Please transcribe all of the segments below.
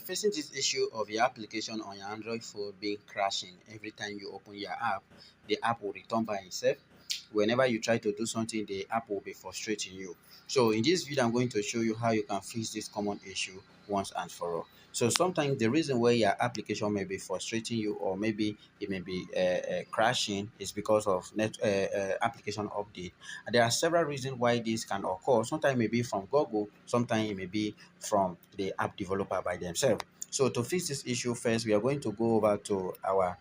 Facing this issue of your application on your Android phone being crashing every time you open your app, the app will return by itself. Whenever you try to do something, the app will be frustrating you. So in this video, I'm going to show you how you can fix this common issue once and for all. So sometimes the reason why your application may be frustrating you, or maybe it may be crashing, is because of application update. And there are several reasons why this can occur. Sometimes it may be from Google, sometimes it may be from the app developer by themselves. So to fix this issue, first we are going to go over to our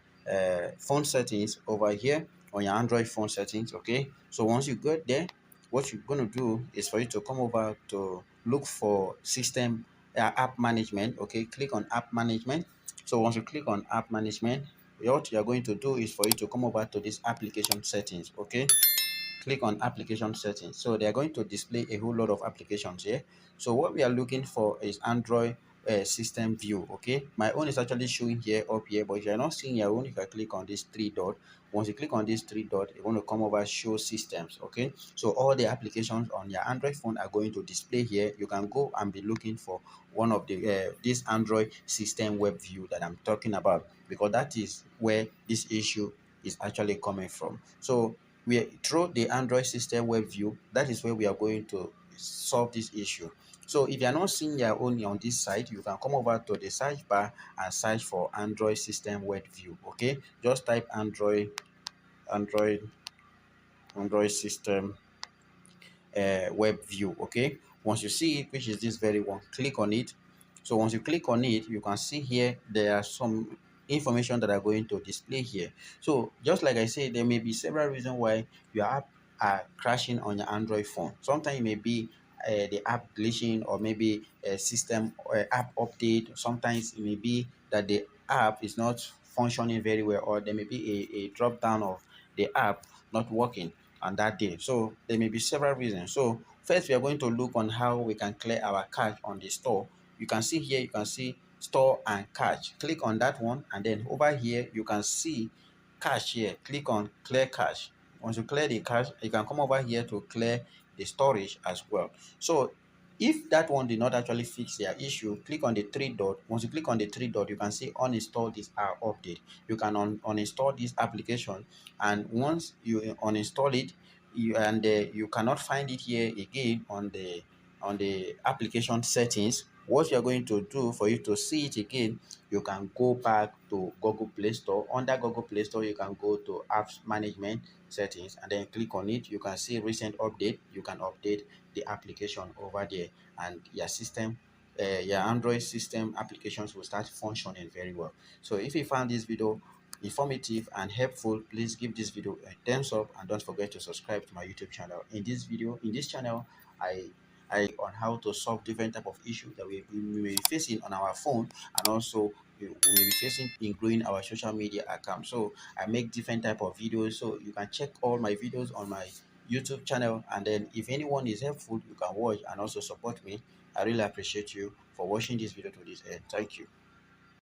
phone settings over here on your Android phone settings. Okay, so once you get there, what you're going to do is for you to come over to look for system app management. Okay, click on app management. So once you click on app management, what you are going to do is for you to come over to this application settings. Okay, click on application settings. So they are going to display a whole lot of applications here. So what we are looking for is Android system view. Okay, my own is actually showing here up here, but if you are not seeing your own, you can click on this three dot. Once you click on this three dot, you're going to come over show systems. Okay, so all the applications on your Android phone are going to display here. You can go and be looking for one of the this Android system web view that I'm talking about, because that is where this issue is actually coming from. So we through the Android system web view, that is where we are going to solve this issue. So if you are not seeing your own on this site, you can come over to the search bar and search for Android system web view. Okay, just type android android system web view. Okay, once you see it, which is this very one, click on it. So once you click on it, you can see here there are some information that are going to display here. So just like I said, there may be several reasons why your app are crashing on your Android phone. Sometimes it may be the app glitching, or maybe a system or app update. Sometimes it may be that the app is not functioning very well, or there may be a drop down of the app not working on that day. So there may be several reasons. So first, we are going to look on how we can clear our cache on the store. You can see here, you can see store and cache. Click on that one, and then over here you can see cache here. Click on clear cache. Once you clear the cache, you can come over here to clear the storage as well. So if that one did not actually fix your issue, click on the three dot. Once you click on the three dot, you can see uninstall this update. You can uninstall this application, and once you uninstall it, you cannot find it here again on the application settings. What you are going to do for you to see it again, you can go back to Google Play Store. Under Google Play Store, you can go to apps management settings and then click on it. You can see recent update. You can update the application over there, and your system your Android system applications will start functioning very well. So if you found this video informative and helpful, please give this video a thumbs up, and don't forget to subscribe to my YouTube channel. In this channel, I on how to solve different type of issues that we may be facing on our phone, and also we may be facing in growing our social media account. So I make different type of videos, so you can check all my videos on my YouTube channel, and then if anyone is helpful, you can watch and also support me. I really appreciate you for watching this video to this end. Thank you.